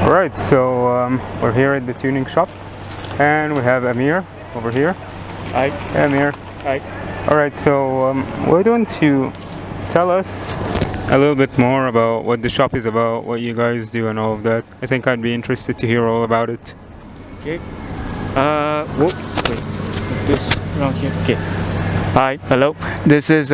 Alright, so we're here at the tuning shop and we have Amir over here. Hi. Hey, Amir. Hi. Alright, so why don't you tell us a little bit more about what the shop is about, what you guys do and all of that. I think I'd be interested to hear all about it. Okay. Wait. This around here. Okay. Hi. Hello. This is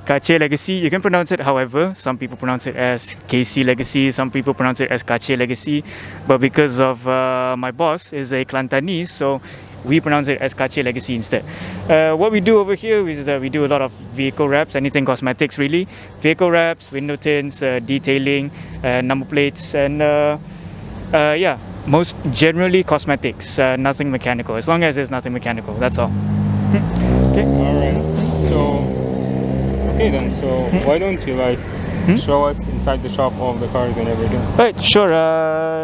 Kacey Legacy. You can pronounce it however. Some people pronounce it as Kacey Legacy. Some people pronounce it as Kacey Legacy. But because of my boss is a Kelantanese, so we pronounce it as Kacey Legacy instead. What we do over here is that we do a lot of vehicle wraps, anything cosmetics really. Vehicle wraps, window tints, detailing, number plates, and yeah, most generally cosmetics, nothing mechanical. As long as there's nothing mechanical, that's all. Okay. Alright, so okay then, so why don't you show us inside the shop all the cars and everything? Right, sure,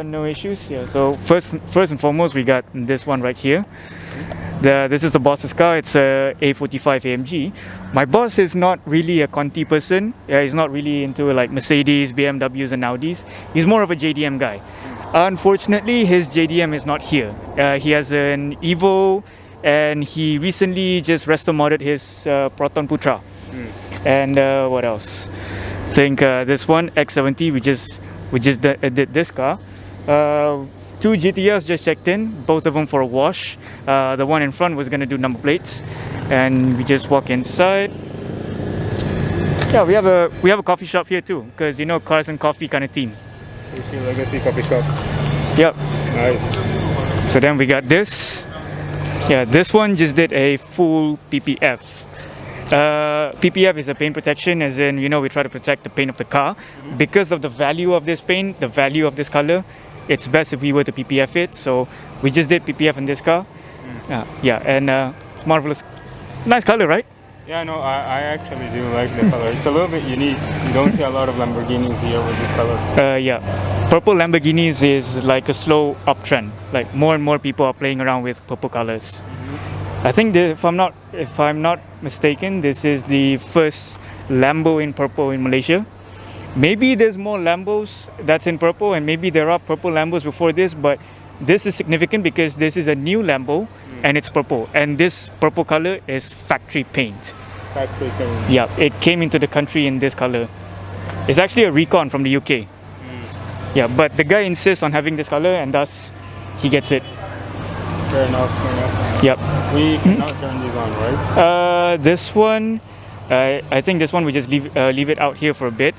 no issues. Yeah, so first and foremost, we got this one right here. This is the boss's car. It's a A45 AMG. My boss is not really a Conti person. Yeah, he's not really into like Mercedes, BMWs and Audis. He's more of a JDM guy. Unfortunately, his JDM is not here. He has an Evo and he recently just resto modded his Proton Putra. And what else? I think this one X70. We just did this car. Two GTRs just checked in, both of them for a wash. The one in front was gonna do number plates, and we just walk inside. Yeah, we have a coffee shop here too, because you know, cars and coffee kind of theme. Kacey Legacy coffee shop. Yep. Nice. So then we got this. Yeah, this one just did a full PPF. PPF is a paint protection, as in, you know, we try to protect the paint of the car. Because of the value of this paint, the value of this color, it's best if we were to PPF it. So we just did PPF in this car. Yeah, and it's marvelous. Nice color, right? Yeah, no, I actually do like the color. It's a little bit unique. You don't see a lot of Lamborghinis here with this color. Yeah. Purple Lamborghinis is like a slow uptrend. Like more and more people are playing around with purple colors. I think if I'm not mistaken, this is the first Lambo in purple in Malaysia. Maybe there's more Lambos that's in purple, and maybe there are purple Lambos before this, but this is significant because this is a new Lambo and it's purple, and this purple color is factory paint. Factory paint. Yeah, it came into the country in this color. It's actually a recon from the UK. Yeah, but the guy insists on having this color, and thus he gets it. Fair enough, fair enough. Yep. We cannot turn these on, right? This one, I think this one we just leave it out here for a bit.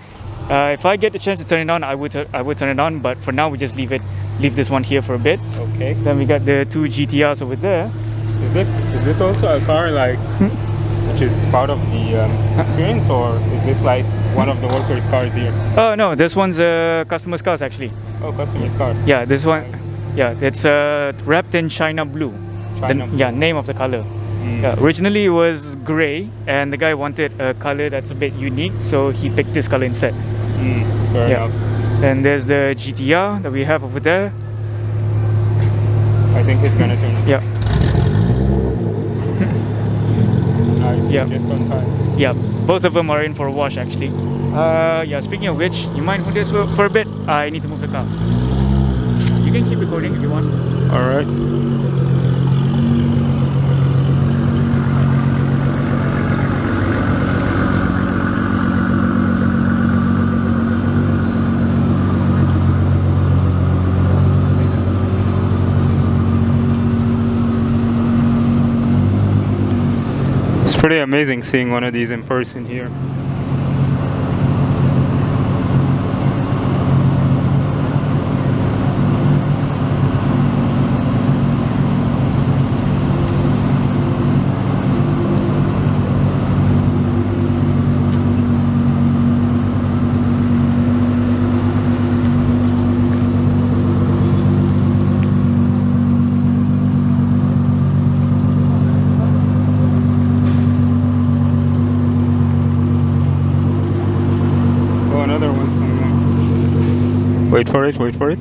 If I get the chance to turn it on, I would turn it on. But for now, we just leave this one here for a bit. Okay. Then we got the two GTRs over there. Is this also a car which is part of the experience, or is this like one of the workers' cars here? Oh no, this one's a customer's cars actually. Oh, customer's car. Yeah, this one. Yeah, it's wrapped in China blue. Yeah, name of the color. Yeah, originally it was grey, and the guy wanted a color that's a bit unique, so he picked this color instead. Fair enough. Then there's the GTR that we have over there. I think it's gonna turn. Yeah. Nice. Yeah. Just on time. Yeah, both of them are in for a wash actually. Yeah, speaking of which, you mind hold this for a bit? I need to move the car. You can keep recording if you want. Alright. It's pretty amazing seeing one of these in person here. Another one's coming up. Wait for it, wait for it.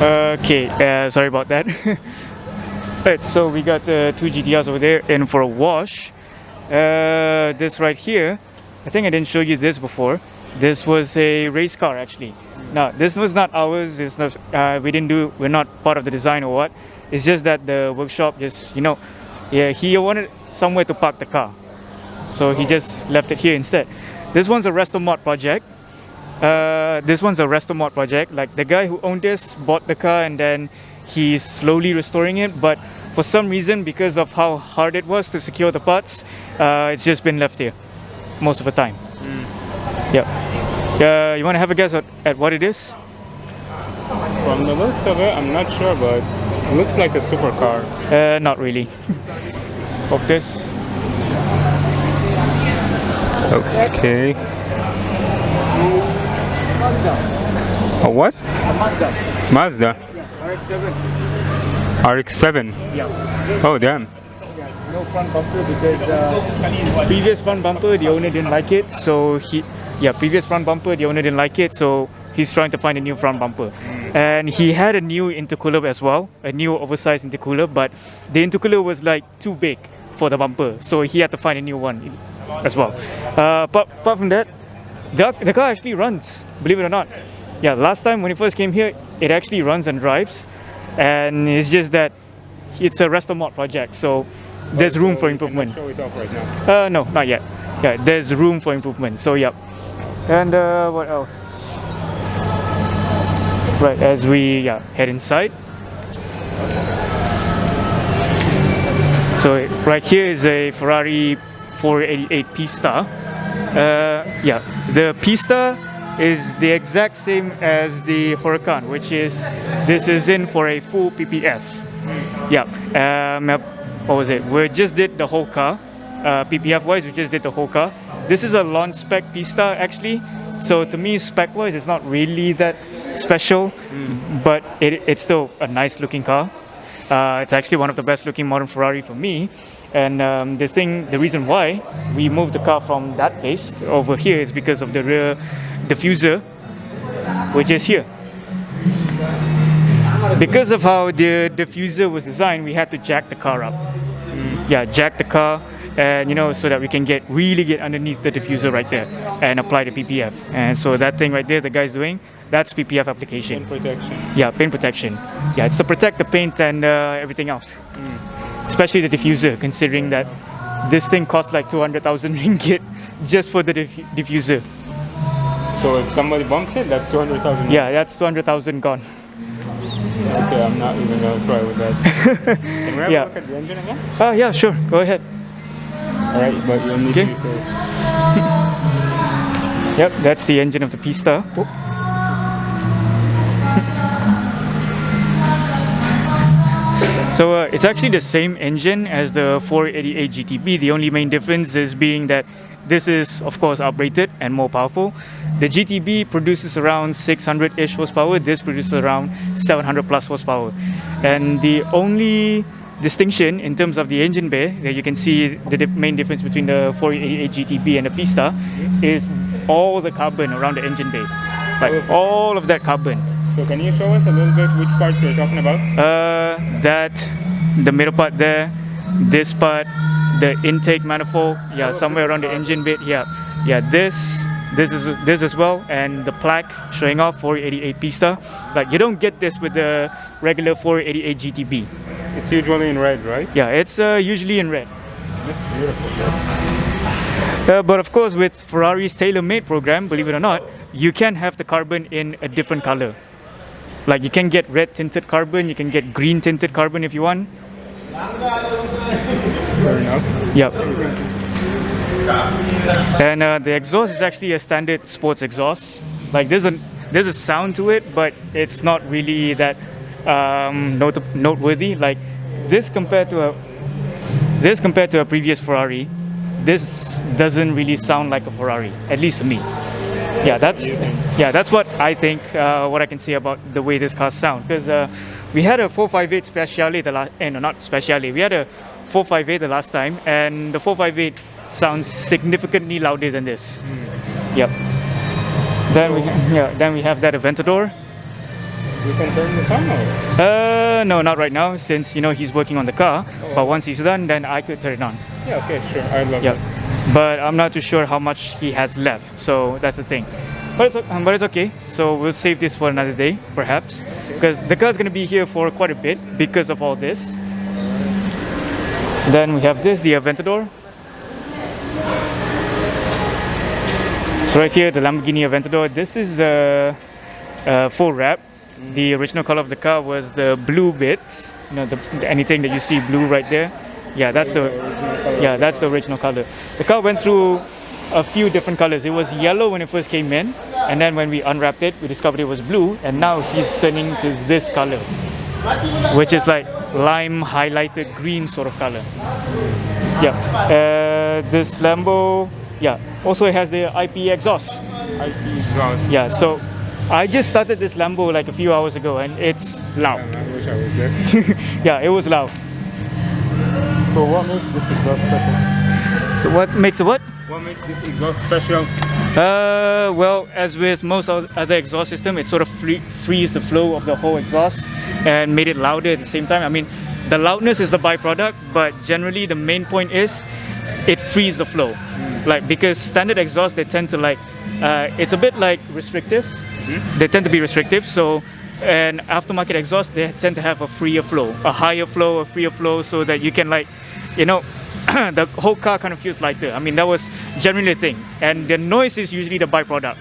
Okay, sorry about that. Right, so we got the two GTRs over there in for a wash. This right here, I think I didn't show you this before. This was a race car actually. Now this was not ours. It's not. We're not part of the design or what. It's just that the workshop just he wanted somewhere to park the car, so he just left it here instead. This one's a resto mod project. Like the guy who owned this bought the car and then he's slowly restoring it. But for some reason, because of how hard it was to secure the parts, it's just been left here most of the time. Yeah. You want to have a guess at what it is? From the looks of it, I'm not sure, but it looks like a supercar. Not really. Focus. Okay. A what? A Mazda. Mazda. Yeah, RX-7. RX-7. Yeah. Oh damn. No front bumper because previous front bumper the owner didn't like it, so he's trying to find a new front bumper. And he had a new intercooler as well, a new oversized intercooler, but the intercooler was like too big for the bumper, so he had to find a new one as well. But apart from that, the car actually runs, believe it or not. Yeah, last time when it first came here, it actually runs and drives, and it's just that it's a resto mod project, so there's room for improvement. Show it off right now. No, not yet. Yeah, there's room for improvement. So yeah. And what else? Right, as we head inside. So right here is a Ferrari 488 Pista. The Pista is the exact same as the Huracan, this is in for a full PPF. Yeah. What was it? We just did the whole car. PPF wise, we just did the whole car. This is a launch spec Pista actually. So to me, spec wise, it's not really that special, but it's still a nice looking car. It's actually one of the best looking modern Ferrari for me. And the reason why we moved the car from that place over here is because of the rear diffuser, which is here. Because of how the diffuser was designed, we had to jack the car up. Yeah, jack the car, and so that we can really get underneath the diffuser right there and apply the PPF. And so that thing right there, the guy's doing, that's PPF application. Paint protection. Yeah, paint protection. Yeah, it's to protect the paint and everything else. Especially the diffuser, considering that this thing costs like 200,000 ringgit just for the diffuser. So if somebody bumps it, that's 200,000. Yeah, that's 200,000 gone. Okay, I'm not even gonna try with that. Can we have a look at the engine again? Yeah, sure. Go ahead. Alright, but you'll need to be close. Yep, that's the engine of the Pista. So it's actually the same engine as the 488 GTB. The only main difference is being that this is, of course, uprated and more powerful. The GTB produces around 600-ish horsepower. This produces around 700 plus horsepower. And the only distinction in terms of the engine bay that you can see the main difference between the 488 GTB and the Pista is all the carbon around the engine bay. Like all of that carbon. So can you show us a little bit which parts you're talking about? The middle part there, this part, the intake manifold, somewhere around the engine bit, this as well, and the plaque showing off 488 Pista. Like you don't get this with the regular 488 GTB. It's usually in red, right? Yeah, it's usually in red. That's beautiful. But of course, with Ferrari's tailor-made program, believe it or not, you can have the carbon in a different color. Like you can get red tinted carbon, you can get green tinted carbon if you want. Fair enough. Yep. And the exhaust is actually a standard sports exhaust. Like there's a sound to it, but it's not really that noteworthy. Like this compared to a previous Ferrari, this doesn't really sound like a Ferrari, at least to me. That's what I think. What I can say about the way this car sounds, because we had a 458 Speciale not Speciale. We had a 458 the last time, and the 458 sounds significantly louder than this. Yep. Then we have that Aventador. You can turn this on or? No, not right now, since he's working on the car. Oh. But once he's done, then I could turn it on. Yeah, okay, sure. I love Yeah, it. but I'm not too sure how much he has left. So that's the thing. But it's okay. So we'll save this for another day, perhaps, because the car's gonna be here for quite a bit because of all this. Then we have this, the Aventador. So right here, the Lamborghini Aventador. This is a full wrap. The original color of the car was the blue bits. Anything that you see blue right there. Yeah, that's the original color. The car went through a few different colors. It was yellow when it first came in, and then when we unwrapped it, we discovered it was blue, and now he's turning to this color, which is like lime highlighted green sort of color. Yeah, this Lambo, yeah, also it has the IP exhaust. IP exhaust. Yeah, so I just started this Lambo like a few hours ago, and it's loud. I wish I was there. Yeah, it was loud. So what makes this exhaust special? So what makes it what? What makes this exhaust special? Well, as with most other exhaust system, it sort of frees the flow of the whole exhaust and made it louder at the same time. I mean, the loudness is the byproduct, but generally the main point is it frees the flow. Like, because standard exhaust, they tend to it's a bit like restrictive. They tend to be restrictive. So, and aftermarket exhaust, they tend to have a freer flow, a higher flow, a freer flow, so that you can the whole car kind of feels lighter. I mean, that was generally the thing. And the noise is usually the byproduct.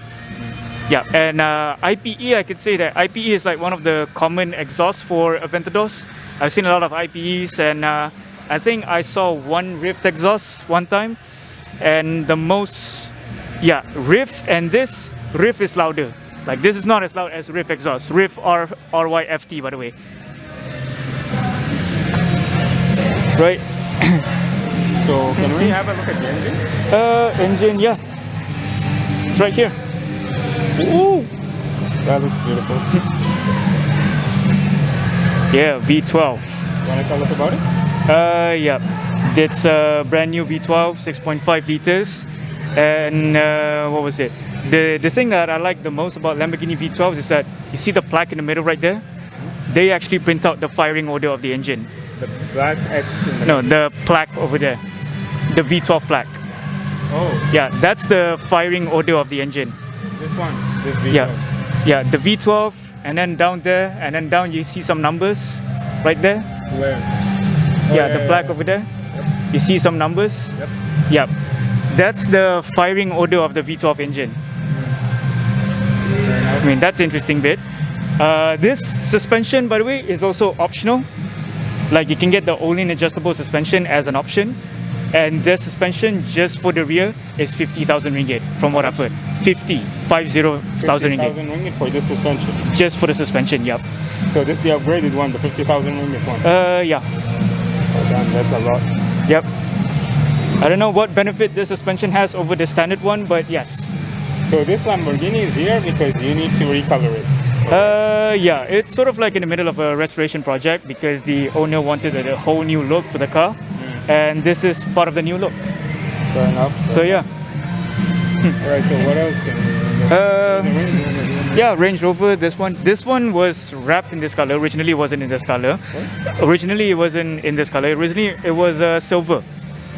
Yeah, and IPE, I could say that IPE is like one of the common exhausts for Aventadors. I've seen a lot of IPEs, and I think I saw one Rift exhaust one time. And the most, Rift, and this Rift is louder. Like, this is not as loud as Rift exhaust. Rift RYFT, by the way. Right. So can we have a look at the engine? Engine, yeah. It's right here. Ooh! That looks beautiful. Yeah, V12. Want to tell us about it? Yeah. It's a brand new V12, 6.5 liters. And what was it? The thing that I like the most about Lamborghini V12s is that you see the plaque in the middle right there? They actually print out the firing order of the engine. The black X in the No, the plaque over there. The V12 plaque. Oh, Yeah, that's the firing order of the engine. this one. This V12. Yeah, the V12, and then down there, and then down you see some numbers right there. Where? Yeah, the plaque over there. You see some numbers. Yep. Yep. That's the firing order of the V12 engine. I mean, that's an interesting bit. This suspension, by the way, is also optional. Like, you can get the Olin adjustable suspension as an option. And this suspension just for the rear is 50,000 ringgit, from what I've heard. 50,000 ringgit. 50,000 ringgit for this suspension. Just for the suspension, yep. So this is the upgraded one, the 50,000 ringgit one. Yeah. Oh, damn, that's a lot. Yep. I don't know what benefit this suspension has over the standard one, but yes. So this Lamborghini is here because you need to recolor it. Yeah, it's sort of like in the middle of a restoration project because the owner wanted a whole new look for the car, and this is part of the new look. Fair enough. So yeah. Alright, so what else can we Yeah, Range Rover, this one was wrapped in this color. Originally it wasn't in this color. What? Originally it wasn't in this color. Originally it was silver.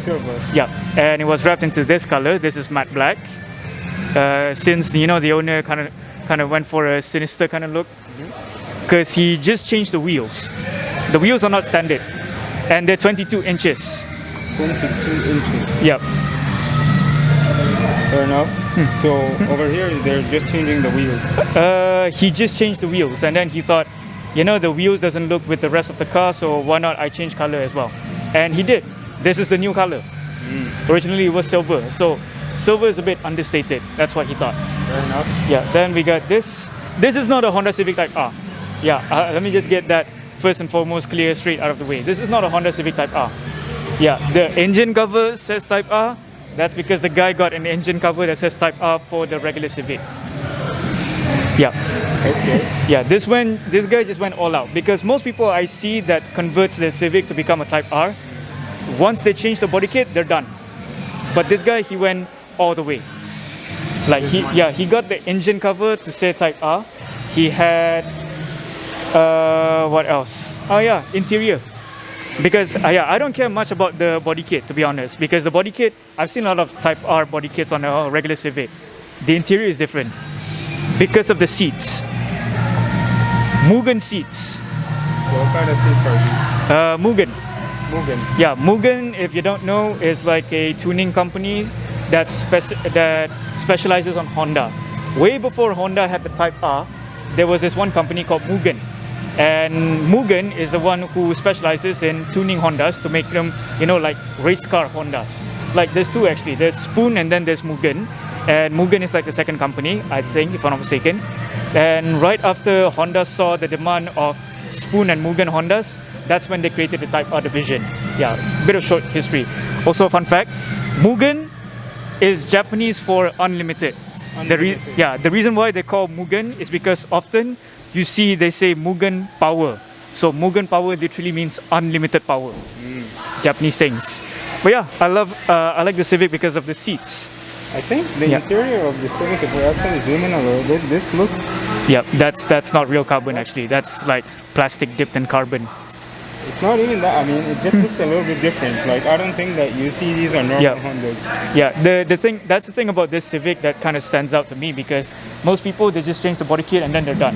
Silver. Yeah, and it was wrapped into this color. This is matte black. Since the owner kind of went for a sinister kind of look, because he just changed the wheels. The wheels are not standard, and they're 22 inches. 22 inches. Yep. Fair enough. So over here, they're just changing the wheels. He just changed the wheels, and then he thought, the wheels doesn't look with the rest of the car, so why not I change color as well? And he did. This is the new color. Originally it was silver, so silver is a bit understated. That's what he thought. Fair enough. Yeah, then we got this. This is not a Honda Civic Type R. Yeah, let me just get that first and foremost clear straight out of the way. This is not a Honda Civic Type R. Yeah, the engine cover says Type R. That's because the guy got an engine cover that says Type R for the regular Civic. Yeah. Okay. Yeah, this guy just went all out because most people I see that converts their Civic to become a Type R, once they change the body kit, they're done. But this guy, he went all the way. Like he got the engine cover to say Type R. He had What else? Oh yeah, interior. Because yeah, I don't care much about the body kit, to be honest. Because the body kit, I've seen a lot of Type R body kits on a regular Civic. The interior is different because of the seats. Mugen seats. What kind of seats are these? Mugen. Mugen. Yeah, Mugen, if you don't know, is like a tuning company that specializes on Honda. Way before Honda had the Type R, there was this one company called Mugen. And Mugen is the one who specializes in tuning Hondas to make them, you know, like race car Hondas. Like there's two actually. There's Spoon and then there's Mugen. And Mugen is like the second company, I think, if I'm not mistaken. And right after Honda saw the demand of Spoon and Mugen Hondas, that's when they created the Type R division. Yeah, bit of short history. Also, fun fact, Mugen is Japanese for unlimited. The reason why they call Mugen is because often you see they say Mugen power. So Mugen power literally means unlimited power. Japanese things. But yeah, I like the Civic because of the seats. I think the interior of the Civic, if we actually zoom in a little bit, this looks... Yeah, that's not real carbon actually. That's like plastic dipped in carbon. It's not even that. I mean, it just looks a little bit different. Like, I don't think that you see these are normal Hondas. Yeah, that's the thing about this Civic that kind of stands out to me, because most people, they just change the body kit and then they're done.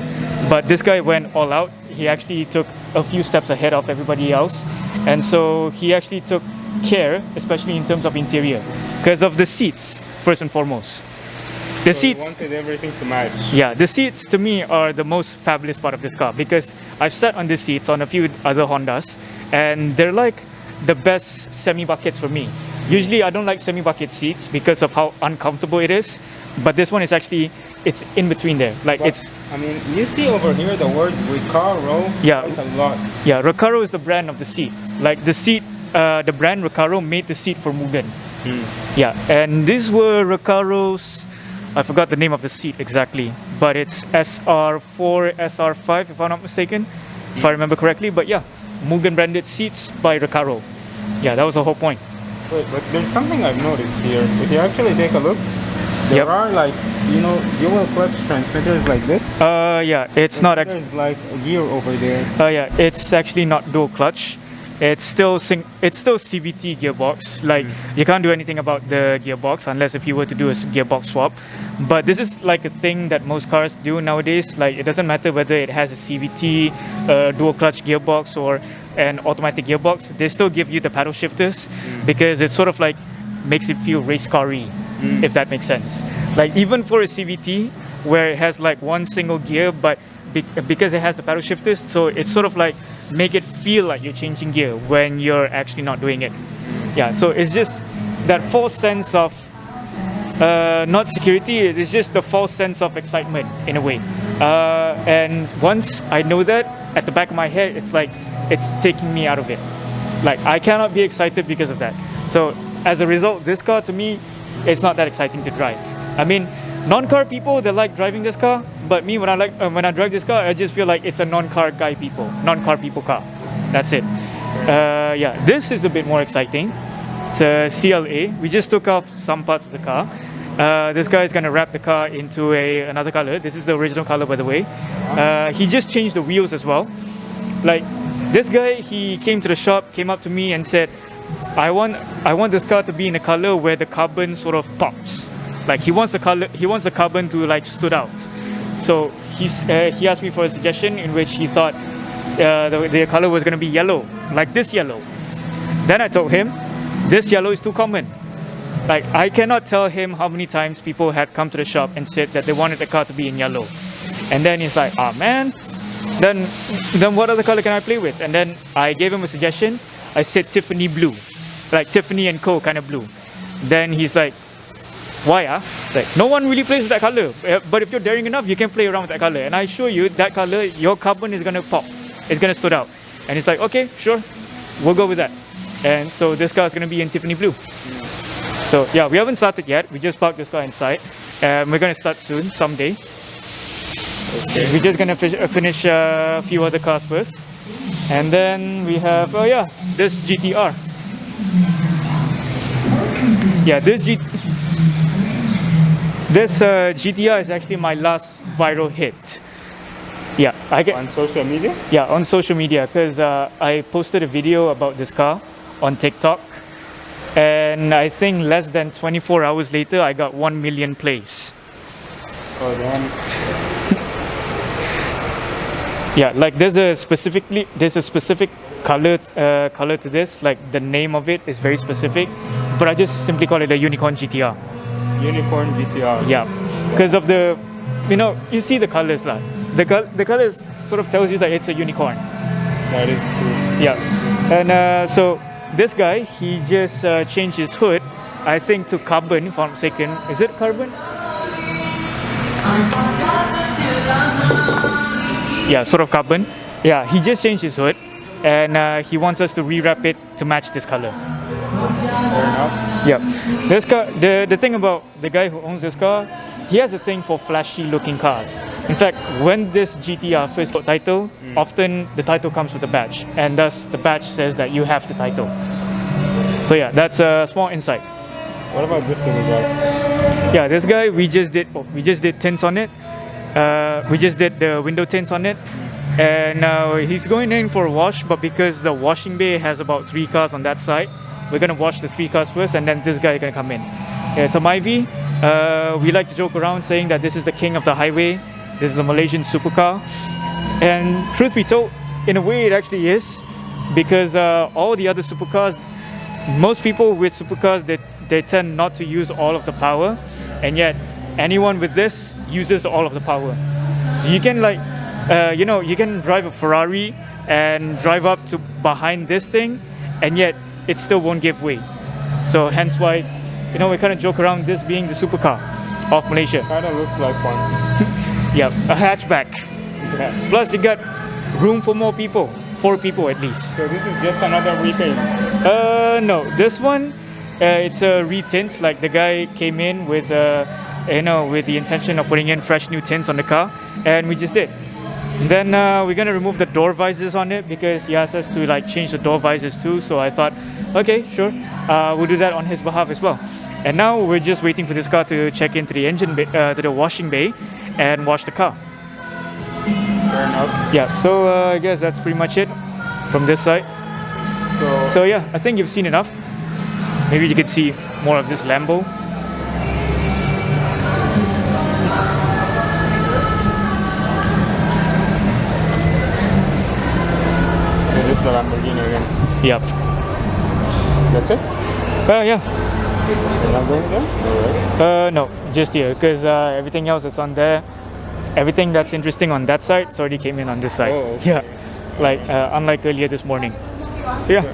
But this guy went all out. He actually took a few steps ahead of everybody else. And so he actually took care, especially in terms of interior, because of the seats, first and foremost. The seats, wanted everything to match. Yeah, the seats to me are the most fabulous part of this car, because I've sat on the seats on a few other Hondas and they're like the best semi-buckets for me. Usually I don't like semi-bucket seats because of how uncomfortable it is, but this one is actually, it's in between there. Like I mean, you see over here the word Recaro quite a lot. Yeah, Recaro is the brand of the seat. Like the seat, the brand Recaro made the seat for Mugen. Yeah, and these were Recaro's, I forgot the name of the seat exactly, but it's SR4, SR5 if I'm not mistaken, if I remember correctly. But yeah, Mugen branded seats by Recaro. Yeah, that was the whole point. Wait, but there's something I've noticed here. If you actually take a look, there are like, you know, dual clutch transmitters like this. Yeah, it's not actually. There's like a gear over there. Yeah, it's actually not dual clutch. It's still CVT gearbox. Like you can't do anything about the gearbox unless if you were to do a gearbox swap. But this is like a thing that most cars do nowadays. Like it doesn't matter whether it has a CVT, dual clutch gearbox, or an automatic gearbox. They still give you the paddle shifters because it sort of like makes it feel race car-y, if that makes sense. Like even for a CVT where it has like one single gear, but because it has the paddle shifters, so it's sort of like make it feel like you're changing gear when you're actually not doing it. Yeah, so it's just that false sense of not security, it's just the false sense of excitement in a way. And once I know that, at the back of my head, it's like it's taking me out of it. Like I cannot be excited because of that. So as a result, this car to me, it's not that exciting to drive. I mean, non-car people, they like driving this car, but me, when I drive this car, I just feel like it's a non-car people car. That's it. Yeah, this is a bit more exciting. It's a CLA. We just took off some parts of the car. This guy is going to wrap the car into another color. This is the original color, by the way. He just changed the wheels as well. Like this guy, he came to the shop, came up to me and said, I want this car to be in a color where the carbon sort of pops. Like he wants the carbon to like stood out. So he asked me for a suggestion in which he thought the color was going to be yellow, like this yellow. Then I told him, this yellow is too common. Like I cannot tell him how many times people had come to the shop and said that they wanted the car to be in yellow. And then he's like, ah man, then what other color can I play with? And then I gave him a suggestion. I said Tiffany blue, like Tiffany & Co. kind of blue. Then he's like, why? Like no one really plays with that color, but if you're daring enough, you can play around with that color. And I assure you, that color, your carbon is gonna pop. It's gonna stood out. And he's like, okay, sure, we'll go with that. And so this car is gonna be in Tiffany blue. So yeah, we haven't started yet. We just parked this car inside. We're gonna start soon, someday. Okay. We're just gonna finish a few other cars first. And then we have, oh yeah, this GTR. Yeah, this GTR is actually my last viral hit. Yeah, I get. On social media? Yeah, on social media, because I posted a video about this car on TikTok, and I think less than 24 hours later, I got 1 million plays. Oh, damn. Yeah, like there's a specific color to this. Like the name of it is very specific, but I just simply call it a Unicorn GTR. Unicorn GTR. Yeah, because of the, you see the colors, lah. The colors sort of tells you that it's a unicorn. That is true. Yeah, and so this guy, he just changed his hood, I think to carbon, if I'm not mistaken. Is it carbon? Yeah, sort of carbon. Yeah, he just changed his hood, and he wants us to rewrap it to match this color. Fair enough. Yeah, this car. The thing about the guy who owns this car, he has a thing for flashy-looking cars. In fact, when this GTR first got title, often the title comes with a badge, and thus the badge says that you have the title. So yeah, that's a small insight. What about this little guy? Yeah, this guy we just did tints on it. We just did the window tints on it, and he's going in for a wash. But because the washing bay has about 3 cars on that side, we're gonna wash the 3 cars first, and then this guy is gonna come in. Yeah, it's a Myvi. We like to joke around saying that this is the king of the highway. This is a Malaysian supercar, and truth be told, in a way, it actually is, because all the other supercars, most people with supercars, they tend not to use all of the power, and yet anyone with this uses all of the power. So you can you can drive a Ferrari and drive up to behind this thing, and yet it still won't give way. So hence why, we kind of joke around this being the supercar of Malaysia. Kind of looks like one. Yeah, a hatchback. Yeah. Plus you got room for more people, 4 people at least. So this is just another repaint. No, this one, it's a retint. Like the guy came in with with the intention of putting in fresh new tints on the car, and we just did. Then we're gonna remove the door visors on it because he asked us to change the door visors too. So I thought, okay, sure, we'll do that on his behalf as well. And now we're just waiting for this car to check into the engine bay, to the washing bay, and wash the car. Fair enough. Yeah. So I guess that's pretty much it from this side. So yeah, I think you've seen enough. Maybe you could see more of this Lambo. This is the Lamborghini again. Yep. That's it? Yeah. You're not going there? Alright. No, just here, because everything else that's on there, everything that's interesting on that side, already came in on this side. Oh, okay. Yeah. Unlike earlier this morning. Yeah.